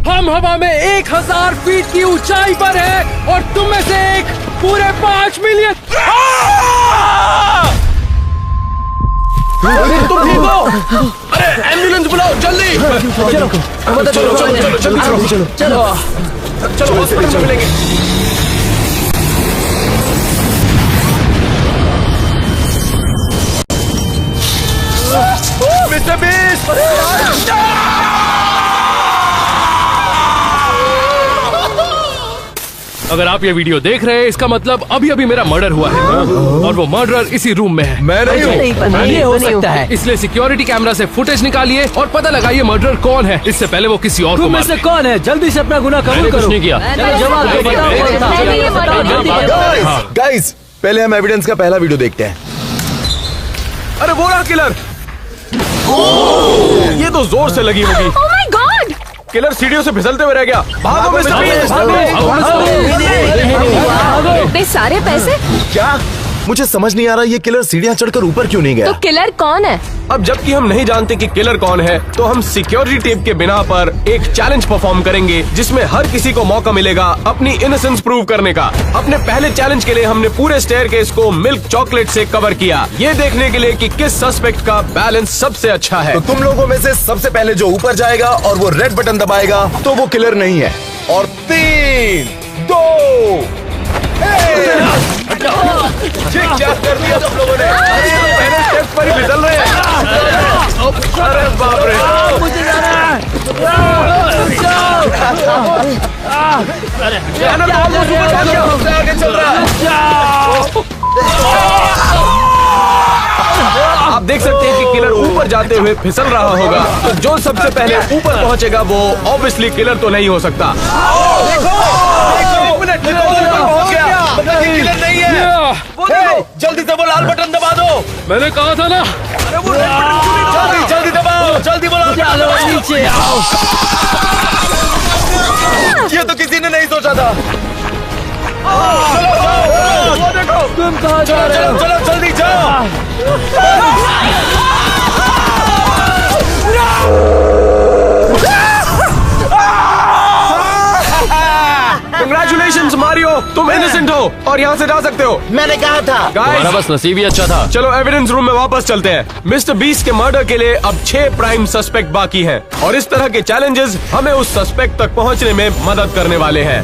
हम हवा में 1000 फीट की ऊंचाई पर है और तुम में से एक पूरे 5 मिलियन। तुम ठीक हो? अरे एम्बुलेंस बुलाओ जल्दी। चलो चलो हॉस्पिटल में मिलेंगे। Mister beast! अगर आप ये वीडियो देख रहे हैं इसका मतलब अभी अभी मेरा मर्डर हुआ है और वो मर्डरर इसी रूम में है। मैं नहीं हूँ। ये हो सकता है। इसलिए सिक्योरिटी कैमरा से फुटेज निकालिए और पता लगाइए मर्डरर कौन है। इससे पहले वो किसी और को तुम में मार से दे। कौन है? जल्दी से अपना गुनाह कबूल करो। कुछ नहीं किया। चलो जवाब दो, बताओ कौन था? गाइस पहले हम एविडेंस का पहला वीडियो देखते हैं। अरे वो रहा किलर। ये तो जोर से लगी होगी। Oh my God! किलर सीढ़ियों से फिसलते हुए रह गया। भागो मिस्टर बीस्ट! इतने सारे पैसे? क्या मुझे समझ नहीं आ रहा ये किलर सीढ़ियां चढ़कर ऊपर क्यों नहीं गया? तो किलर कौन है? अब जबकि हम नहीं जानते कि किलर कौन है, तो हम सिक्योरिटी टेप के बिना पर एक चैलेंज परफॉर्म करेंगे जिसमें हर किसी को मौका मिलेगा अपनी इनोसेंस प्रूव करने का। अपने पहले चैलेंज के लिए हमने पूरे स्टेयरकेस को मिल्क चॉकलेट से कवर किया, ये देखने के लिए कि किस सस्पेक्ट का बैलेंस सबसे अच्छा है। तो तुम लोगों में से सबसे पहले जो ऊपर जाएगा और वो रेड बटन दबाएगा तो वो किलर नहीं है। और 3, 2, 1 क्या कर दिया तुम लोगों ने? पहले स्टेप पर ही फिसल रहे हैं। अरे बाप रे! सबसे आगे चल रहा है। आप देख सकते हैं कि किलर ऊपर जाते हुए फिसल रहा होगा, तो जो सबसे पहले ऊपर पहुंचेगा वो ऑब्वियसली किलर तो नहीं हो सकता। पहुंच गया, मतलब ये किलर नहीं है। जल्दी से वो लाल बटन दबा दो। मैंने कहा था ना। जल्दी जल्दी दबाओ, जल्दी बोलो। नीचे आओ। ये तो किसी ने नहीं सोचा था। वो देखो, तुम कहाँ जा रहे हो? चलो जल्दी जाओ। कंग्रेचुलेशंस मारियो, तुम इनोसेंट हो और यहाँ से जा सकते हो। मैंने कहा था। हमारा बस नसीब ही अच्छा था। चलो एविडेंस रूम में वापस चलते हैं। मिस्टर बीस्ट के मर्डर के लिए अब 6 प्राइम सस्पेक्ट बाकी हैं और इस तरह के चैलेंजेस हमें उस सस्पेक्ट तक पहुँचने में मदद करने वाले हैं,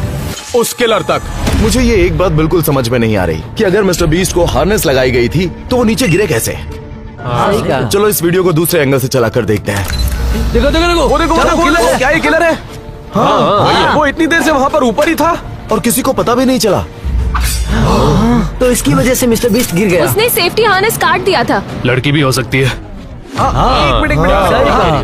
उस किलर तक। मुझे ये एक बात बिल्कुल समझ में नहीं आ रही कि अगर मिस्टर बीस्ट को हार्नेस लगाई गई थी तो वो नीचे गिरे कैसे? सही कहा। चलो इस वीडियो को दूसरे एंगल से चलाकर देखते हैं। देखो देखो देखो। वो देखो किलर है। क्या ये किलर है? हाँ, वो इतनी देर से वहाँ पर ऊपर ही था और किसी को पता भी नहीं चला। तो इसकी वजह से मिस्टर बीस्ट गिर गया। उसने सेफ्टी हार्नेस काट दिया था। लड़की भी हो सकती है। एक मिनट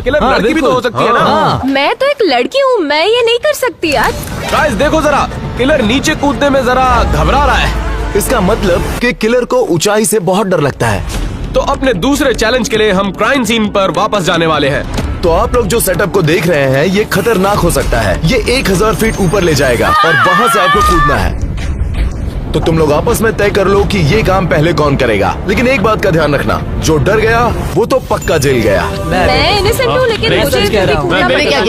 किलर लड़की भी तो हो सकती है ना। मैं तो एक लड़की हूँ, मैं ये नहीं कर सकती यार। गाइस देखो जरा, किलर नीचे कूदने में जरा घबरा रहा है। इसका मतलब कि किलर को ऊंचाई से बहुत डर लगता है। तो अपने दूसरे चैलेंज के लिए हम क्राइम सीन पर वापस जाने वाले हैं। तो आप लोग जो सेटअप को देख रहे हैं ये खतरनाक हो सकता है। ये 1000 फीट ऊपर ले जाएगा और वहाँ से आपको कूदना है। तो तुम लोग आपस में तय कर लो कि ये काम पहले कौन करेगा। लेकिन एक बात का ध्यान रखना, जो डर गया वो तो पक्का जेल गया। मैं इनोसेंट हूँ लेकिन मैं मुझे कह रहा हूँ। कूदना पड़ेगा।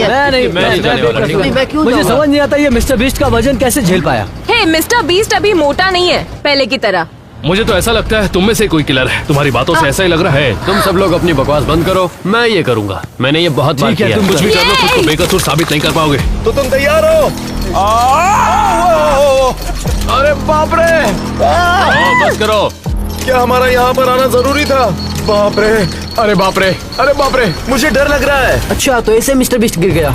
मुझे समझ नहीं आता ये मिस्टर बीस्ट का वजन कैसे झेल पाया। हे मिस्टर बीस्ट अभी मोटा नहीं है पहले की तरह। मुझे तो ऐसा लगता है तुम में से कोई किलर है। तुम्हारी बातों से ऐसा ही लग रहा है। तुम सब लोग अपनी बकवास बंद करो, मैं ये करूंगा। मैंने ये बहुत बार ठीक है, किया। तुम कुछ भी कर लो, खुद को बेकसूर साबित नहीं कर पाओगे। तो तुम तैयार हो? अरे बाप रे! बस करो। क्या हमारा यहाँ पर आना जरूरी था? बाप रे, अरे बाप रे! अरे बाप रे! मुझे डर लग रहा है। अच्छा तो ऐसे मिस्टर बीस्ट गिर गया।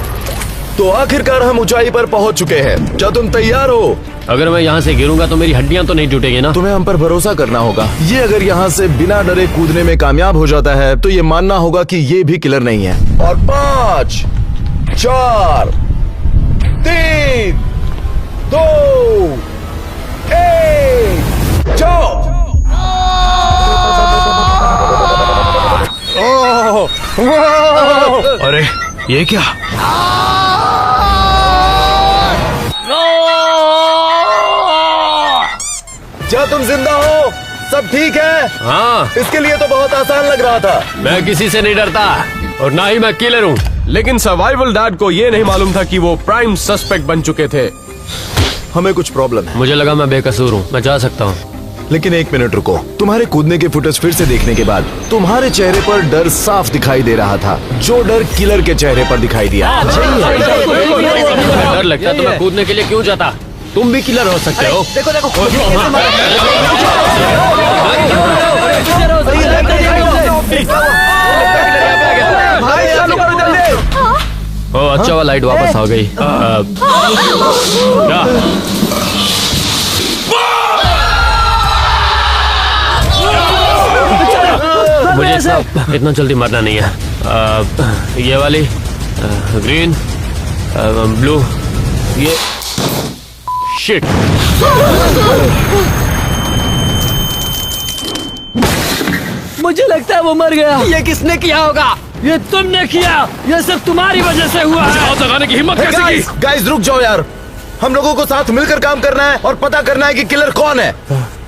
तो आखिरकार हम ऊंचाई पर पहुंच चुके हैं। क्या तुम तैयार हो? अगर मैं यहाँ से गिरूंगा तो मेरी हड्डियां तो नहीं टूटेगी ना। तुम्हें हम पर भरोसा करना होगा। ये अगर यहाँ से बिना डरे कूदने में कामयाब हो जाता है तो ये मानना होगा कि ये भी किलर नहीं है। और 5, 4, 3, 2, 1 जाओ। अरे ये क्या? क्या तुम जिंदा हो? सब ठीक है? हाँ, इसके लिए तो बहुत आसान लग रहा था। मैं किसी से नहीं डरता और ना ही मैं किलर हूँ। लेकिन सर्वाइवल डैड को ये नहीं मालूम था कि वो प्राइम सस्पेक्ट बन चुके थे। हमें कुछ प्रॉब्लम है, मुझे लगा मैं बेकसूर हूँ, मैं जा सकता हूँ। लेकिन एक मिनट रुको। तुम्हारे कूदने के फुटेज फिर से देखने के बाद तुम्हारे चेहरे पर डर साफ दिखाई दे रहा था, जो डर किलर के चेहरे पर दिखाई दिया। डर लगता तो मैं कूदने के लिए क्यों जाता? तुम भी किलर हो सकते हो। देखो देखो ओ अच्छा हुआ लाइट वापस आ गई। क्या? मुझे इतना जल्दी मरना नहीं है। ये वाली ग्रीन, ब्लू, ये शिट। मुझे लगता है वो मर गया। ये किसने किया होगा? ये तुमने किया। ये सब तुम्हारी वजह से हुआ है। हाथ लगाने की हिम्मत कैसे की? गाइस रुक जाओ यार, हम लोगों को साथ मिलकर काम करना है और पता करना है कि किलर कौन है।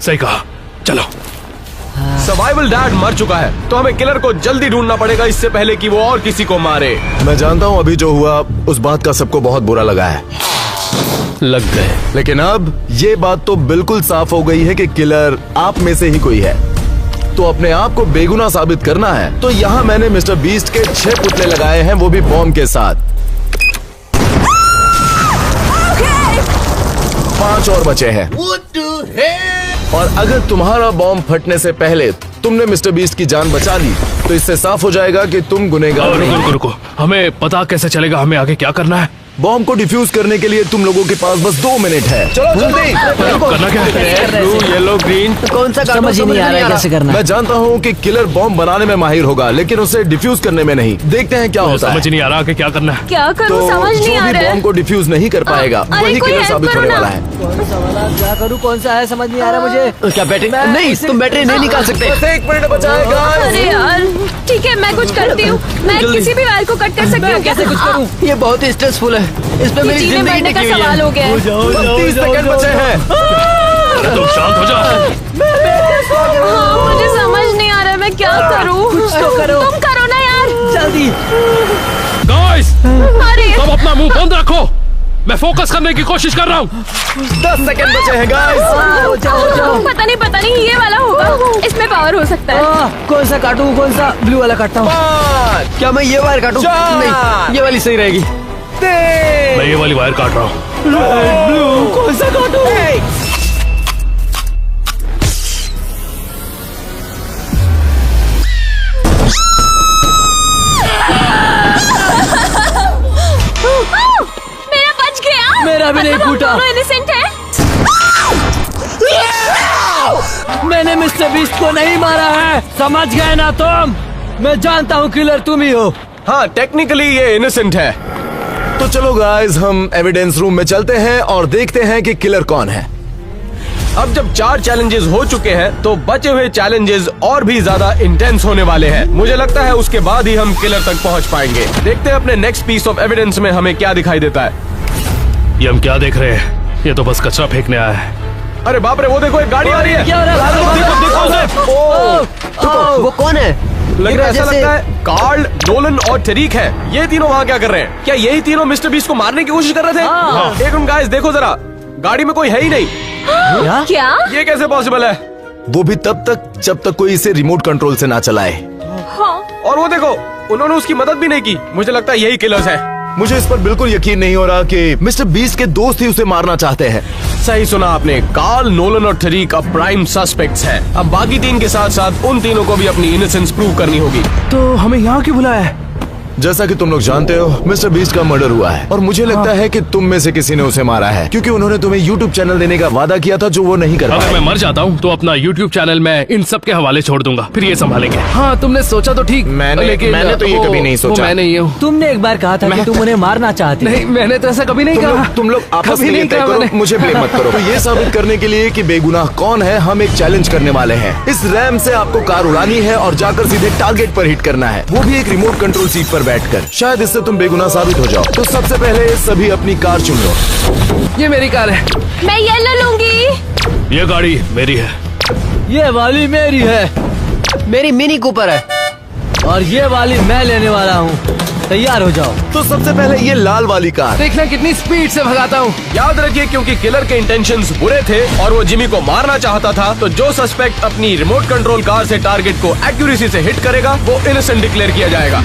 सही कहा, चलो। सर्वाइवल डैड मर चुका है, तो हमें किलर को जल्दी ढूंढना पड़ेगा इससे पहले कि वो और किसी को मारे। मैं जानता हूँ अभी जो हुआ उस बात का सबको बहुत बुरा लगा है, लग गए। लेकिन अब ये बात तो बिल्कुल साफ हो गई है कि किलर आप में से ही कोई है। तो अपने आप को बेगुनाह साबित करना है, तो यहाँ मैंने मिस्टर बीस्ट के 6 पुतले लगाए हैं, वो भी बॉम्ब के साथ। 5 और बचे हैं। और अगर तुम्हारा बॉम्ब फटने से पहले तुमने मिस्टर बीस्ट की जान बचा ली, तो इससे साफ हो जाएगा कि तुम गुनहगार नहीं। रुको रुको, हमें पता कैसे चलेगा हमें आगे क्या करना है? बॉम्ब को डिफ्यूज करने के लिए तुम लोगों के पास बस 2 मिनट है। चलो जल्दी। करना क्या है? Blue, yellow, green. कौन सा समझ ही नहीं आ रहा है कैसे करना है। मैं जानता हूँ कि किलर बॉम्ब बनाने में माहिर होगा, लेकिन उसे डिफ्यूज करने में नहीं। देखते हैं क्या होता है। समझ नहीं आ रहा कि क्या करना है। क्या तो करूँ समझ जो नहीं आ भी रहा बॉम्ब है। को डिफ्यूज नहीं कर पाएगा अरे वही कोई किलर हेल्प साबित करो होने ना। वाला है। कौन सा वाला क्या करूँ, कौन सा है समझ नहीं आ रहा मुझे। क्या बैटरी नहीं, तुम बैटरी नहीं निकाल सकते। बस 1 मिनट बचा है guys। अरे यार ठीक है, मैं कुछ करती हूँ। मैं किसी भी वायर को कट कर सकती हूँ। कैसे कुछ करूँ? ये बहुत ही स्ट्रेसफुल है, इसमें मेरी जीने जिंदगी मरने का टिकी हुई सवाल है। हो गया है। 30 सेकंड बचे हैं। तुम शांत हो जाओ। हाँ, मुझे समझ नहीं आ रहा है मैं क्या करूँ। कुछ तो करो। तुम करो ना यार। जल्दी। गाइस, अरे सब अपना मुंह बंद रखो, मैं फोकस करने की कोशिश कर रहा हूँ। 10 सेकंड बचे हैं गाइस। जाओ। पता नहीं ये वाला होगा, इसमें पावर हो सकता है। कौन सा काटूं, कौन सा ब्लू वाला काटता हूँ? 5 क्या मैं ये वायर काटूं? 4 नहीं, ये वाली सही रहेगी। 3 मैं ये वाली वायर काट रहा हूँ। ब्लू कौन सा काटूं? मेरा बच गया। मेरा भी नहीं मतलब हम फूटा। दोनों innocent हैं। मैंने मिस्टर बीस्ट को नहीं मारा है, समझ गए ना तुम? मैं जानता हूँ किलर तुम ही हो। हाँ, टेक्निकली ये इनोसेंट है। तो चलो गाइस, हम एविडेंस रूम में चलते हैं और देखते हैं कि किलर कौन है। अब जब 4 चैलेंजेस हो चुके हैं, तो बचे हुए चैलेंजेस और भी ज्यादा इंटेंस होने वाले हैं। मुझे लगता है उसके बाद ही हम किलर तक पहुंच पाएंगे। देखते हैं अपने नेक्स्ट पीस ऑफ एविडेंस में हमें क्या दिखाई देता है। ये हम क्या देख रहे हैं? ये तो बस कचरा फेंकने आया है। अरे बाप रे, वो देखो एक गाड़ी आ रही है। क्या हो रहा है? देखो, वो कौन है? लग रहा है, ऐसा लगता है कार्ल, नोलन और टरीक है। ये तीनों वहाँ क्या कर रहे हैं? क्या यही तीनों मिस्टर बीस्ट को मारने की कोशिश कर रहे थे? हाँ। एक मिनट गाइस, देखो जरा, गाड़ी में कोई है ही नहीं। क्या? ये कैसे पॉसिबल है? वो भी तब तक जब तक कोई इसे रिमोट कंट्रोल से ना चलाए। हाँ। और वो देखो, उन्होंने उसकी मदद भी नहीं की। मुझे लगता है यही किलर्स है। मुझे इस पर बिल्कुल यकीन नहीं हो रहा कि मिस्टर बीस्ट के दोस्त ही उसे मारना चाहते हैं। सही सुना आपने, कार्ल, नोलन और टरीक अब प्राइम सस्पेक्ट्स हैं। अब बाकी 3 के साथ साथ उन तीनों को भी अपनी इनोसेंस प्रूव करनी होगी। तो हमें यहाँ क्यों बुलाया है? जैसा कि तुम लोग जानते हो, मिस्टर बीस्ट का मर्डर हुआ है और मुझे लगता है कि तुम में से किसी ने उसे मारा है, क्योंकि उन्होंने तुम्हें YouTube चैनल देने का वादा किया था जो वो नहीं कर अगर पाए। मैं मर जाता हूँ तो अपना YouTube चैनल मैं इन सब के हवाले छोड़ दूंगा, फिर ये संभालेंगे। हाँ, तुमने सोचा तो ठीक। मैंने तो ये कभी नहीं सोचा। मैं नहीं हूँ। तुमने एक बार कहा था कि तुम उन्हें मारना चाहते। नहीं, मैंने तो ऐसा कभी नहीं कहा। तुम लोग आपस कभी में ये नहीं तय कहा करो, मैंने। मुझे ब्लेम मत करो। तो ये साबित करने के लिए कि बेगुनाह कौन है, हम एक चैलेंज करने वाले हैं। इस रैम से आपको कार उड़ानी है और जाकर सीधे टारगेट पर हिट करना है, वो भी एक रिमोट कंट्रोल सीट पर बैठकर। शायद इससे तुम बेगुनाह साबित हो जाओ। तो सबसे पहले सभी अपनी कार चुन लो। ये मेरी कार है। मैं येलो लूंगी। ये गाड़ी मेरी है। ये वाली मेरी है। मेरी मिनी कूपर है और ये वाली मैं लेने वाला हूँ। तैयार हो जाओ। तो सबसे पहले ये लाल वाली कार। देखना कितनी स्पीड से भगाता हूँ। याद रखिए, क्योंकि किलर के इंटेंशंस बुरे थे और वो जिमी को मारना चाहता था, तो जो सस्पेक्ट अपनी रिमोट कंट्रोल कार से टारगेट को एक्यूरेसी से हिट करेगा वो इनोसेंट डिक्लेयर किया जाएगा।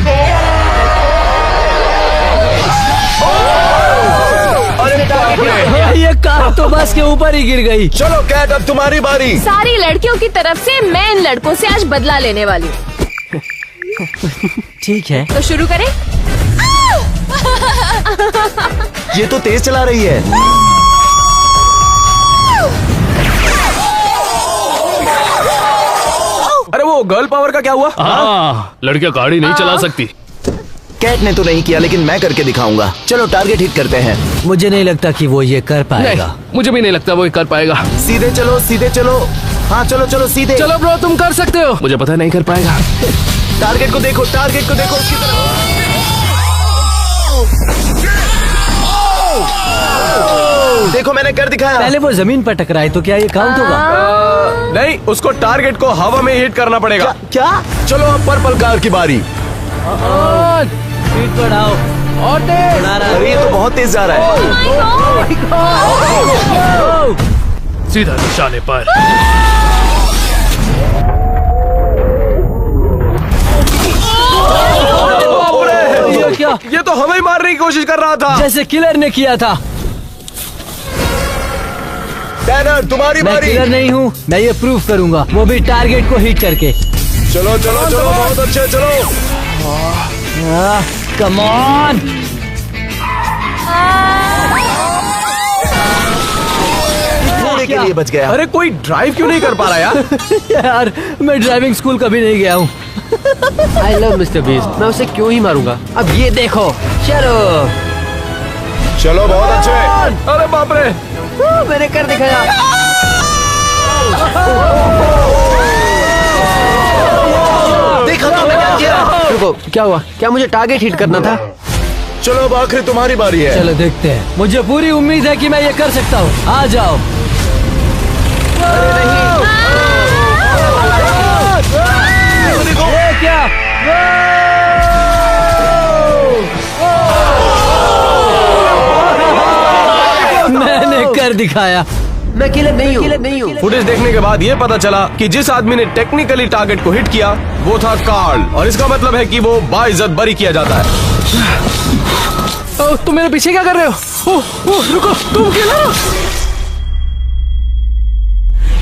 अरे बाप रे। ये कार तो बस के ऊपर ही गिर गई। चलो कैट, अब तुम्हारी बारी। सारी लड़कियों की तरफ से मैं इन लड़कों से आज बदला लेने वाली हूँ। ठीक है। तो शुरू करें। ये तो तेज चला रही है। अरे वो गर्ल पावर का क्या हुआ? हाँ, लड़कियां गाड़ी नहीं चला सकती। कैट ने तो नहीं किया, लेकिन मैं करके दिखाऊंगा। चलो टारगेट हिट करते हैं। मुझे नहीं लगता कि वो ये कर पाएगा। नहीं, मुझे भी नहीं लगता वो ये कर पाएगा। सीधे चलो, सीधे चलो। हाँ चलो चलो सीधे। चलो ब्रो, तुम कर सकते हो। मुझे पता नहीं कर पाएगा। टारगेट को देखो, टारगेट को देखो, उसकी तरफ। देखो मैंने कर दिखाया। पहले वो जमीन पर टकराए तो क्या ये काउंट होगा? नहीं, उसको टारगेट को हवा में हिट करना पड़ेगा। क्या? चलो अब पर्पल कार की बारी। स्पीड बढ़ाओ। और तेज। अरे ये तो बहुत तेज जा रहा है। सीधा निशाने पर। ये क्या? ये तो हमें ही मारने की कोशिश कर रहा था। जैसे किलर ने किया था। टैनर तुम्हारी मैं बारी। किलर नहीं हूँ, मैं ये प्रूफ करूंगा, वो भी टारगेट को हिट करके। चलो चलो चलो, बहुत अच्छे, चलो। Come on. थोड़े के लिए बच गया। अरे कोई ड्राइव क्यों नहीं कर पा रहा यार? यार मैं ड्राइविंग स्कूल कभी नहीं गया हूँ। I love mister beast. मैं उसे क्यों ही मारूंगा? अब ये देखो। चलो। चलो बहुत अच्छे। अरे बाप रे। मैंने कर दिखाया। देखा तुमने क्या किया? रुको, क्या हुआ? क्या मुझे टारगेट हिट करना था? चलो अब आखिरी तुम्हारी बारी है। चलो देखते हैं। मुझे पूरी उम्मीद है कि मैं ये कर सकता हूँ। आ जाओ। ये क्या? मैंने कर दिखाया। मैं किलर नहीं हूँ। फुटेज देखने के बाद ये पता चला कि जिस आदमी ने टेक्निकली टारगेट को हिट किया वो था कार्ल, और इसका मतलब है कि वो बाइज्जत बरी किया जाता है। तुम मेरे पीछे क्या कर रहे हो? रुको, तुम किलर हो?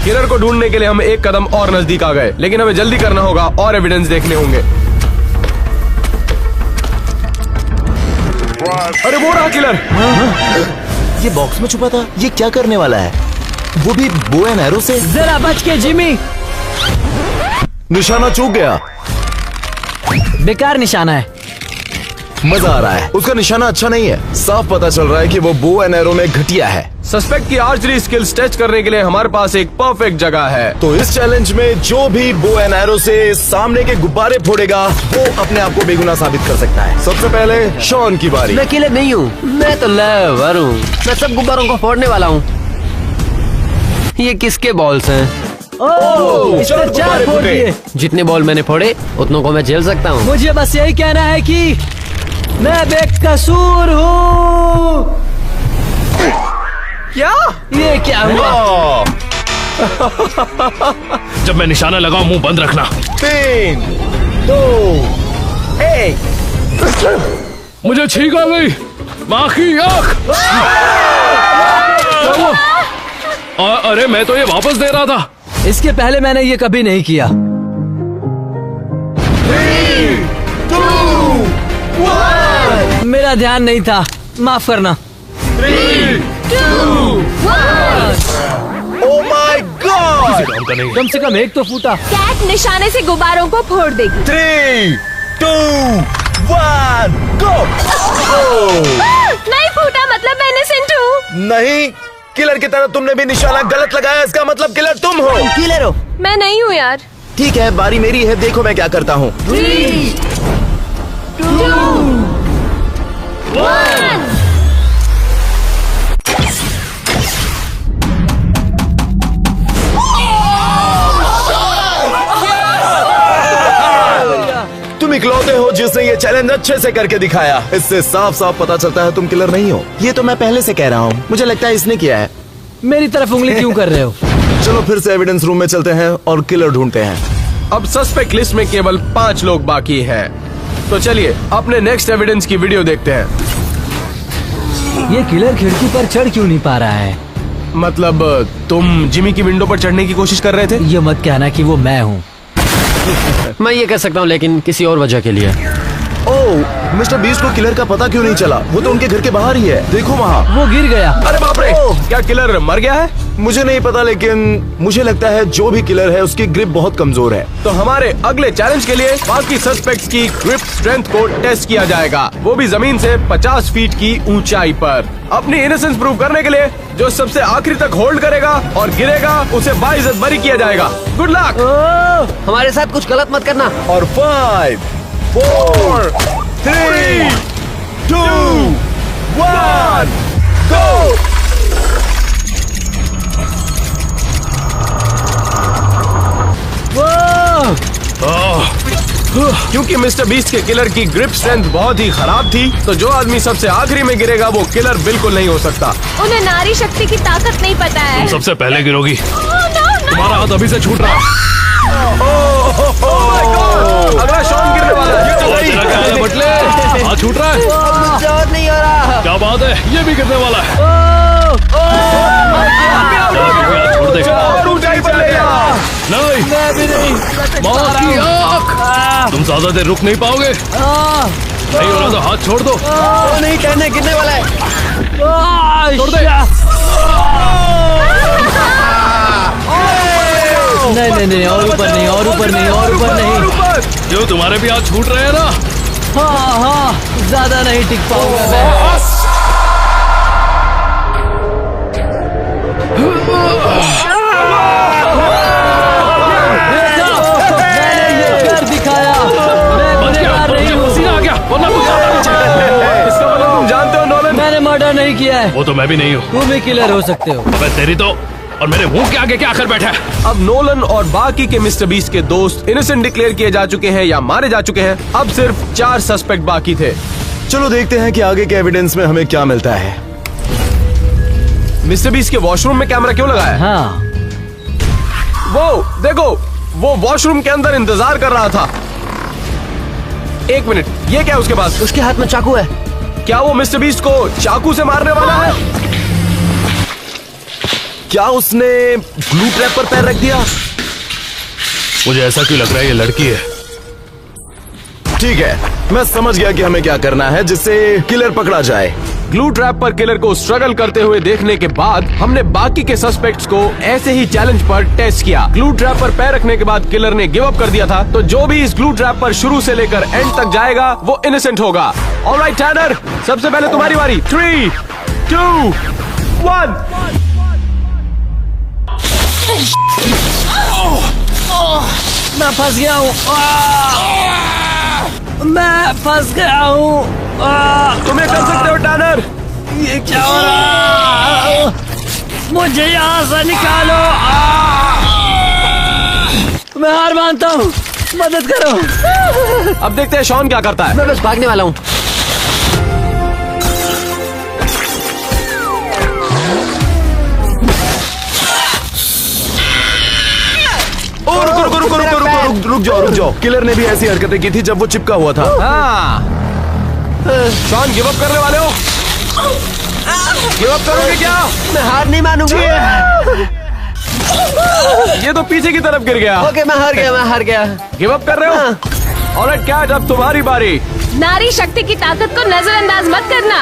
किलर को ढूंढने के लिए हम एक कदम और नजदीक आ गए, लेकिन हमें जल्दी करना होगा और एविडेंस देखने होंगे। अरे वो रहा किलर। ये बॉक्स में छुपा था। ये क्या करने वाला है? वो भी बो एंड एरो से। जरा बच के जिमी। निशाना चूक गया। बेकार निशाना है। मजा आ रहा है। उसका निशाना अच्छा नहीं है। साफ पता चल रहा है कि वो बो एंड एरो में घटिया है। सस्पेक्ट की आर्चरी स्किल्स टेस्ट करने के लिए हमारे पास एक परफेक्ट जगह है। तो इस चैलेंज में जो भी बो एंड एरो से सामने के गुब्बारे फोड़ेगा वो अपने आप को बेगुनाह साबित कर सकता है। सबसे पहले शॉन की बारी। मैं किलर नहीं हूँ। मैं तो लेवर हूँ। मैं सब गुब्बारों को फोड़ने वाला हूँ। ये किसके बॉल्स हैं? ओह, इसने चलो, 4 गुब्बारे फोड़ फूटे। दिए। जितने बॉल मैंने फोड़े उतनों को मैं झेल सकता हूँ। मुझे बस यही कहना है कि मैं बेकसूर हूँ। क्या? ये क्या हुआ? जब मैं निशाना लगाऊं मुंह बंद रखना। 3, 2, 1। मुझे छींक आ गई। माँ की आँख। अरे मैं तो ये वापस दे रहा था। इसके पहले मैंने ये कभी नहीं किया। 3, 2, 1। मेरा ध्यान नहीं था, माफ करना। 3, 2, 1। Oh my God! काम का नहीं। कम से कम एक तो फूटा। कैट निशाने से गुब्बारों को फोड़ देगी। 3, 2, 1, go! नहीं फूटा मतलब मैं इनोसेंट हूँ। नहीं, किलर की तरह तुमने भी निशाना गलत लगाया। इसका मतलब किलर तुम हो। किलर हो। मैं नहीं हूँ यार। ठीक है, बारी मेरी है। देखो मैं क्या करता हूँ। 3, 2, 1। तुम इकलौते हो जिसने ये चैलेंज अच्छे से करके दिखाया। इससे साफ साफ पता चलता है तुम किलर नहीं हो। ये तो मैं पहले से कह रहा हूँ। मुझे लगता है इसने किया है। मेरी तरफ उंगली क्यों कर रहे हो? चलो फिर से एविडेंस रूम में चलते हैं और किलर ढूंढते हैं। अब सस्पेक्ट लिस्ट में केवल 5 लोग बाकी हैं। तो चलिए अपने नेक्स्ट एविडेंस की वीडियो देखते हैं। ये किलर खिड़की पर चढ़ क्यों नहीं पा रहा है? मतलब तुम जिमी की विंडो पर चढ़ने की कोशिश कर रहे थे? ये मत कहना कि वो मैं हूँ। मैं ये कह सकता हूँ, लेकिन किसी और वजह के लिए। ओह, मिस्टर बीस्ट को किलर का पता क्यों नहीं चला? वो तो उनके घर के बाहर ही है। देखो वहाँ। वो गिर गया। अरे बाप रे, क्या किलर मर गया है? मुझे नहीं पता, लेकिन मुझे लगता है जो भी किलर है उसकी ग्रिप बहुत कमजोर है। तो हमारे अगले चैलेंज के लिए बाकी सस्पेक्ट्स की ग्रिप स्ट्रेंथ को टेस्ट किया जाएगा, वो भी जमीन से 50 फीट की ऊंचाई पर। अपनी इनोसेंस प्रूव करने के लिए जो सबसे आखिरी तक होल्ड करेगा और गिरेगा उसे बाइज्जत बरी किया जाएगा। Good luck. हमारे साथ कुछ गलत मत करना। और 5, 4, 3, 2, 1, गो। क्योंकि मिस्टर बीस्ट के किलर की ग्रिप स्ट्रेंथ बहुत ही खराब थी, तो जो आदमी सबसे आखिरी में गिरेगा वो किलर बिल्कुल नहीं हो सकता। उन्हें नारी शक्ति की ताकत नहीं पता है। सबसे पहले गिरोगी। no, तुम्हारा हाथ अभी से छूट रहा है। अगला शॉन गिरने वाला है। तेरा क्या हाल है बटले? हाथ छूट रहा है। और नहीं हो रहा। क्या बात है, ये भी गिरने वाला है। छोड़ दे। और ऊंचाई पर ले जा। नहीं, मैं भी नहीं। मौत की आँख। तुम ज्यादा देर रुक नहीं पाओगे। नहीं हो रहा तो हाथ छोड़ दो। नहीं कहने गिरने वाला है। छोड़ दे। नहीं नहीं, और ऊपर नहीं, और ऊपर नहीं, और ऊपर नहीं। जो तुम्हारे भी हाथ छूट रहे हैं ना। हाँ, ज्यादा नहीं टिक पाऊंगा मैं। मैंने ये कर दिखाया। मैं गुनहगार नहीं हूँ। पसीना आ गया, वरना कुछ ज्यादा नहीं चाहिए। इसका मतलब तुम जानते हो नोलन? मैंने मर्डर नहीं किया है। वो तो मैं भी नहीं हूँ। तुम भी किलर हो सकते हो। अबे तेरी तो, और मेरे मुंह के आगे क्या आखिर बैठा है? अब नोलन और बाकी के मिस्टर बीस्ट के दोस्त इनोसेंट डिक्लेयर किए जा चुके हैं या मारे जा चुके हैं। अब सिर्फ 4 सस्पेक्ट बाकी थे। चलो देखते हैं कि आगे के एविडेंस में हमें क्या मिलता है। मिस्टर बीस्ट के वॉशरूम में कैमरा क्यों लगा है? हाँ, वो देखो, वो वॉशरूम के अंदर इंतजार कर रहा था। 1 मिनट, ये क्या है उसके पास? उसके हाथ में चाकू है। क्या वो मिस्टर बीस्ट को चाकू से मारने वाला है? क्या उसने ग्लू ट्रैप पर पैर रख दिया? मुझे ऐसा क्यों लग रहा है ये लड़की है। ठीक है, मैं समझ गया कि हमें क्या करना है जिससे किलर पकड़ा जाए। ग्लू ट्रैप पर किलर को स्ट्रगल करते हुए देखने के बाद हमने बाकी के सस्पेक्ट्स को ऐसे ही चैलेंज पर टेस्ट किया। ग्लू ट्रैप पर पैर रखने के बाद किलर ने गिव अप कर दिया था, तो जो भी इस ग्लू ट्रैप पर शुरू से लेकर एंड तक जाएगा वो इनोसेंट होगा। ऑलराइट टैनर, सबसे पहले तुम्हारी बारी। 3, 2, 1। मैं फंस गया हूँ। मैं फंस गया हूँ। तुम ये कर सकते हो टैनर। ये क्या हो रहा है? मुझे यहाँ से निकालो। मैं हार मानता हूँ, मदद करो। अब देखते हैं शॉन क्या करता है। मैं बस भागने वाला हूँ। रुक जाओ। किलर ने भी ऐसी हरकतें की थी जब वो चिपका हुआ था। हाँ, शॉन गिव अप करने वाले हो? गिव अप करोगे क्या? मैं हार नहीं मानूंगी। ये तो पीछे की तरफ गिर गया। ओके, मैं हार गया। गिव अप कर रहे हो? ऑलराइट कैट, अब तुम्हारी बारी। नारी शक्ति की ताकत को नजरअंदाज मत करना।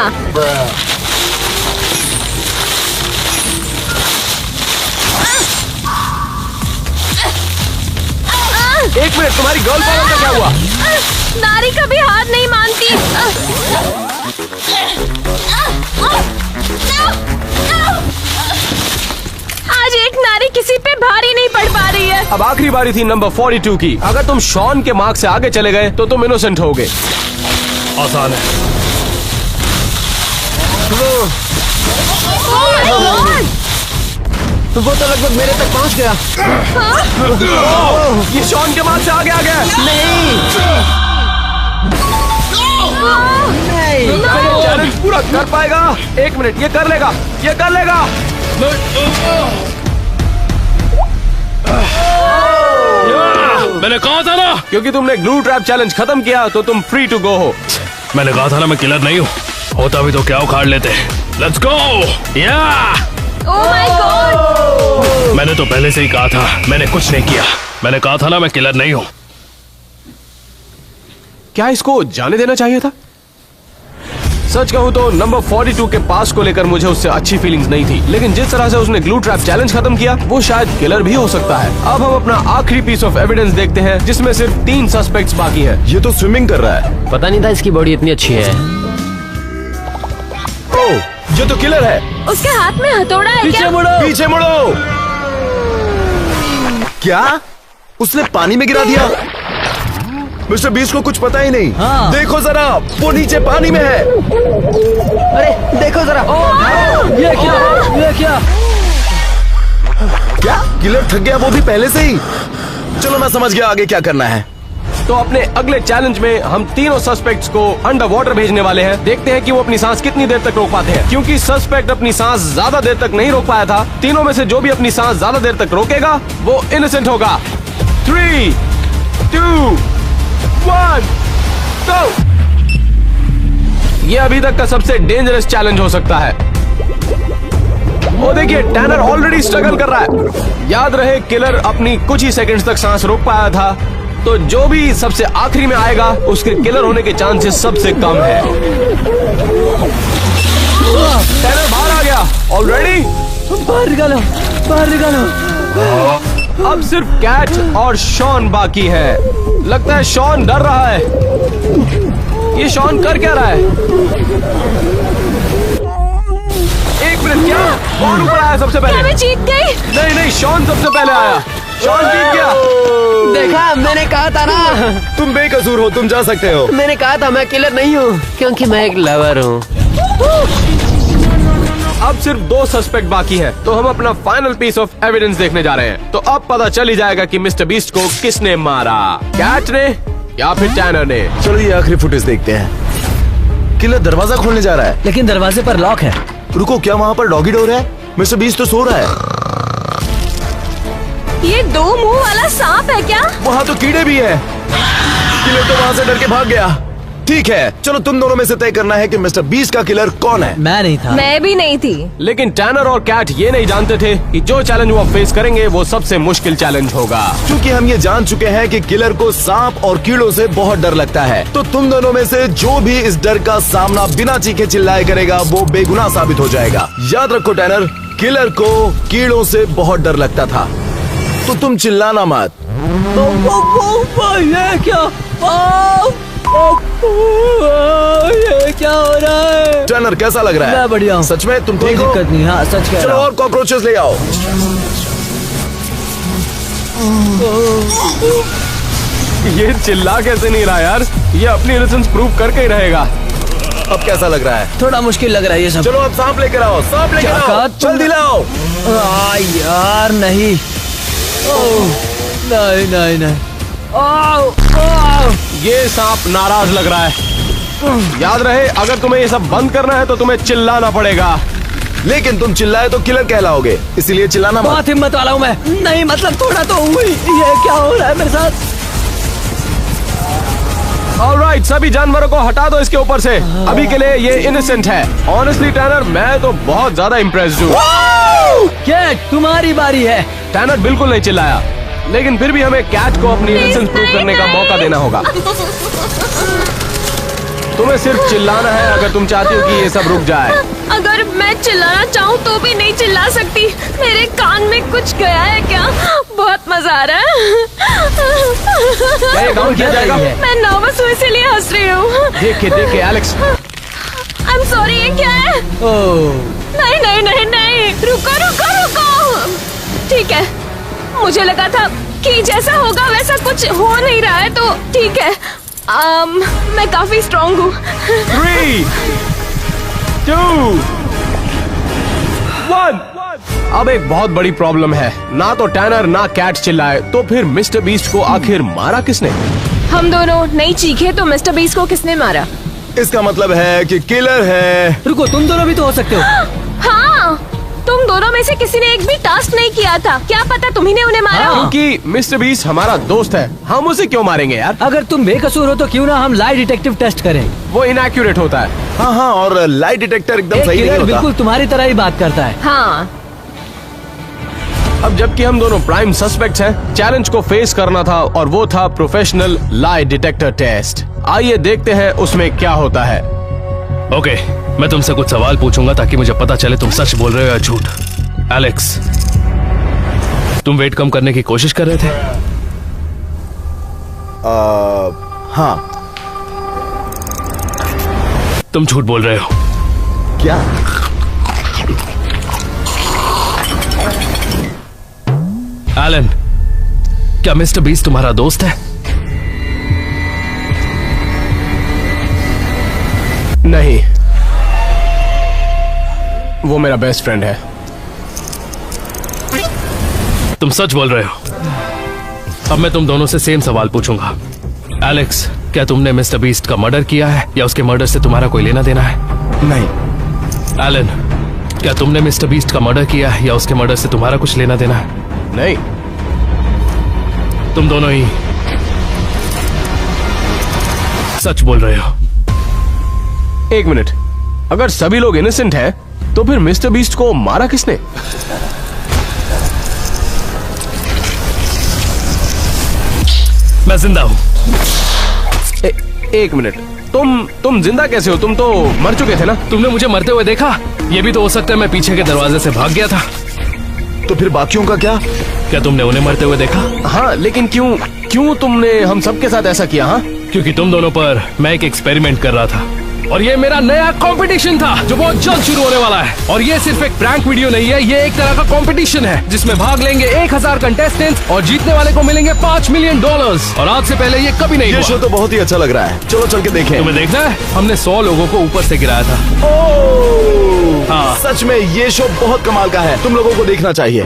1 मिनट, तुम्हारी गर्ल पावर का क्या हुआ? नारी कभी हार नहीं मानती। आज एक नारी किसी पे भारी नहीं पड़ पा रही है। अब आखिरी बारी थी नंबर 42 की। अगर तुम शॉन के मार्क से आगे चले गए तो तुम इनोसेंट होगे। आसान है। वो तो लगभग मेरे तक पहुंच गया। ये शॉन के मार्क से आगे आ गया। नहीं, चैलेंज पूरा कर पाएगा? 1 मिनट, ये कर लेगा, ये कर लेगा। मैंने कहा था ना, क्योंकि तुमने ग्लू ट्रैप चैलेंज खत्म किया तो तुम फ्री टू गो हो। मैंने कहा था ना मैं किलर नहीं हूँ। होता भी तो क्या उखाड़ लेते। Let's go. या ओह माय गॉड। मैंने तो पहले से ही कहा था, मैंने कुछ नहीं किया। मैंने कहा था ना मैं किलर नहीं हूँ। क्या इसको जाने देना चाहिए था? सच कहूं तो नंबर 42 के पास को लेकर मुझे उससे अच्छी फीलिंग्स नहीं थी, लेकिन जिस तरह से उसने ग्लू ट्रैप चैलेंज खत्म किया वो शायद किलर भी हो सकता है। अब हम अपना आखिरी पीस ऑफ एविडेंस देखते हैं जिसमें सिर्फ 3 सस्पेक्ट्स बाकी हैं। ये तो स्विमिंग कर रहा है। पता नहीं था इसकी बॉडी इतनी अच्छी है। ओह, ये तो किलर है। उसके हाथ में हथौड़ा है क्या? पीछे मुड़ो। क्या? उसने पानी में गिरा दिया? मिस्टर बीस्ट को कुछ पता ही नहीं। हाँ। देखो जरा, वो नीचे पानी में है। अरे देखो जरा। ये क्या? ये क्या? क्या किलर थक गया, वो भी पहले से ही? चलो मैं समझ गया आगे क्या करना है। तो अपने अगले चैलेंज में हम तीनों सस्पेक्ट्स को अंडर वाटर भेजने वाले हैं। देखते हैं कि वो अपनी सांस कितनी देर तक रोक पाते हैं, क्योंकि सस्पेक्ट अपनी सांस ज्यादा देर तक नहीं रोक पाया था। तीनों में से जो भी अपनी सांस ज्यादा देर तक रोकेगा वो इनोसेंट होगा। 3, 2, 1, go! ये अभी तक का सबसे डेंजरस चैलेंज हो सकता है। वो देखिए, टैनर ऑलरेडी स्ट्रगल कर रहा है। याद रहे, किलर अपनी कुछ ही सेकंड्स तक सांस रोक पाया था, तो जो भी सबसे आखिरी में आएगा उसके किलर होने के चांसेस सबसे कम है। टैनर बाहर आ गया ऑलरेडी। बाहर निकालो, बाहर निकालो। अब सिर्फ कैट और शॉन बाकी है। लगता है शॉन डर रहा है। ये शॉन कर क्या रहा है? 1 मिनट, क्या? कौन ऊपर आया सबसे क्या पहले? मैं जीत गई? नहीं नहीं, शॉन सबसे पहले आया। शॉन जीत गया। देखा, मैंने कहा था ना। तुम बेकसूर हो, तुम जा सकते हो। मैंने कहा था मैं किलर नहीं हूँ, क्योंकि मैं एक लवर हूँ। अब सिर्फ 2 सस्पेक्ट बाकी हैं, तो हम अपना फाइनल पीस ऑफ एविडेंस देखने जा रहे हैं। तो अब पता चल ही जाएगा कि मिस्टर बीस्ट को किसने मारा, कैट ने या फिर टैनर ने। चलो ये आखिरी फुटेज देखते हैं। किलर दरवाजा खोलने जा रहा है। लेकिन दरवाजे पर लॉक है। रुको, क्या वहाँ पर डॉगी डोर है? मिस्टर बीस्ट तो सो रहा है। ये 2 मुंह वाला सांप है क्या? वहाँ तो कीड़े भी है। किलर तो वहाँ से डर के भाग गया। ठीक है, चलो तुम दोनों में से तय करना है कि मिस्टर बीस्ट का किलर कौन है। मैं नहीं था। मैं भी नहीं थी। लेकिन टैनर और कैट ये नहीं जानते थे कि जो चैलेंज वो फेस करेंगे वो सबसे मुश्किल चैलेंज होगा। क्योंकि हम ये जान चुके हैं कि किलर को सांप और कीड़ों से बहुत डर लगता है, तो तुम दोनों में से जो भी इस डर का सामना बिना चीखे चिल्लाए करेगा वो बेगुनाह साबित हो जाएगा। याद रखो टैनर, किलर को कीड़ों से बहुत डर लगता था, तो तुम चिल्लाना मत। ये क्या? ये क्या हो रहा है? टैनर कैसा लग रहा है? मैं बढ़िया हूँ। सच में तुम कोई ठीक हो? दिक्कत नहीं। हाँ, सच कह चलो रहा हूँ। और कॉकरोचेस ले आओ। ये चिल्ला कैसे नहीं रहा यार? ये अपनी इनोसेंस प्रूव करके ही रहेगा। अब कैसा लग रहा है? थोड़ा मुश्किल लग रहा है ये सब। चलो अब सांप लेकर आओ, सांप लेकर क्या आओ, कहा जल्दी लाओ। यार नहीं। नहीं नहीं नहीं। ये सांप नाराज लग रहा है। याद रहे, अगर तुम्हें ये सब बंद करना है तो तुम्हें चिल्लाना पड़ेगा। लेकिन तुम चिल्लाए तो किलर कहलाओगे, इसलिए चिल्लाना मत। बहुत हिम्मत वाला हूँ मैं। नहीं मतलब थोड़ा तो हुई। ये क्या हो रहा है मेरे साथ? ऑलराइट, सभी जानवरों को हटा दो इसके ऊपर से। अभी के लिए ये इनोसेंट है। ऑनेस्टली टैनर, मैं तो बहुत ज्यादा इम्प्रेस्ड हूँ। कैट, तुम्हारी बारी है। टैनर बिल्कुल नहीं चिल्लाया, लेकिन फिर भी हमें कैट को अपनी इनोसेंस प्रूव करने का मौका देना होगा। तुम्हें सिर्फ चिल्लाना है अगर तुम चाहती हो कि ये सब रुक जाए। अगर मैं चिल्लाना चाहूँ तो भी नहीं चिल्ला सकती। मेरे कान में कुछ गया है क्या? बहुत मजा आ रहा है। क्या ये काउंट किया जाएगा? मैं नर्वस हूँ इसीलिए हंस रही हूँ। देखे एलेक्स। आई एम सॉरी, ये क्या है? ओह, नहीं नहीं नहीं नहीं, रुको रुको रुको। ठीक है, मुझे लगा था कि जैसा होगा वैसा कुछ हो नहीं रहा है, तो ठीक है। मैं काफी स्ट्रॉन्ग हूँ। 3, 2, 1। अब एक बहुत बड़ी प्रॉब्लम है। ना तो टैनर ना कैट चिल्लाए, तो फिर मिस्टर बीस्ट को आखिर मारा किसने? हम दोनों नहीं चीखे तो मिस्टर बीस्ट को किसने मारा? इसका मतलब है कि किलर है। रुको, तुम दोनों भी तो हो सकते हो। हाँ, तुम दोनों में से किसी ने एक भी टास्क नहीं किया था। क्या पता तुम्ही ने उन्हें मारा हो। क्योंकि मिस्टर बीस्ट हमारा दोस्त है, हम उसे क्यों मारेंगे यार? अगर तुम बेकसूर हो तो क्यों ना हम लाई डिटेक्टिव टेस्ट करें। वो इनएक्यूरेट होता है। हाँ हाँ, और लाइट डिटेक्टर एकदम एक सही नहीं किलर होता। बिल्कुल तुम्हारी तरह ही बात करता है। हाँ, अब जबकि हम दोनों प्राइम सस्पेक्ट्स हैं, चैलेंज को फेस करना था और वो था प्रोफेशनल लाई डिटेक्टर टेस्ट। आइए देखते हैं उसमें क्या होता है। ओके, मैं तुमसे कुछ सवाल पूछूंगा ताकि मुझे पता चले तुम सच बोल रहे हो या झूठ। एलेक्स, तुम वेट कम करने की कोशिश कर रहे थे? हाँ। तुम झूठ बोल रहे हो। क्या? एलन, क्या मिस्टर बीस्ट तुम्हारा दोस्त है? नहीं, वो मेरा बेस्ट फ्रेंड है। तुम सच बोल रहे हो। अब मैं तुम दोनों से सेम सवाल पूछूंगा। एलेक्स, क्या तुमने मिस्टर बीस्ट का मर्डर किया है या उसके मर्डर से तुम्हारा कोई लेना देना है? नहीं। एलन, क्या तुमने मिस्टर बीस्ट का मर्डर किया है या उसके मर्डर से तुम्हारा कुछ लेना देना है? नहीं। तुम दोनों ही सच बोल रहे हो। एक मिनट, अगर सभी लोग इनोसेंट हैं, तो फिर मिस्टर बीस्ट को मारा किसने? मैं जिंदा हूं। एक मिनट, तुम जिंदा कैसे हो? तुम तो मर चुके थे ना? तुमने मुझे मरते हुए देखा? ये भी तो हो सकता है मैं पीछे के दरवाजे से भाग गया था। तो फिर बाकियों का क्या? क्या तुमने उन्हें मरते हुए देखा? हाँ, लेकिन क्यों तुमने हम सबके साथ ऐसा किया? हाँ, क्योंकि तुम दोनों पर मैं एक एक्सपेरिमेंट कर रहा था और ये मेरा नया कंपटीशन था जो बहुत जल्द शुरू होने वाला है। और ये सिर्फ एक प्रैंक वीडियो नहीं है, ये एक तरह का कंपटीशन है जिसमें भाग लेंगे 1000 कंटेस्टेंट्स और जीतने वाले को मिलेंगे $5 मिलियन। और आज से पहले ये कभी नहीं ये हुआ। शो तो बहुत ही अच्छा लग रहा है। चलो चल के देखें। तुम्हें देखना है? हमने 100 लोगों को ऊपर से गिराया था। ओह, हाँ। सच में ये शो बहुत कमाल का है, तुम लोगों को देखना चाहिए।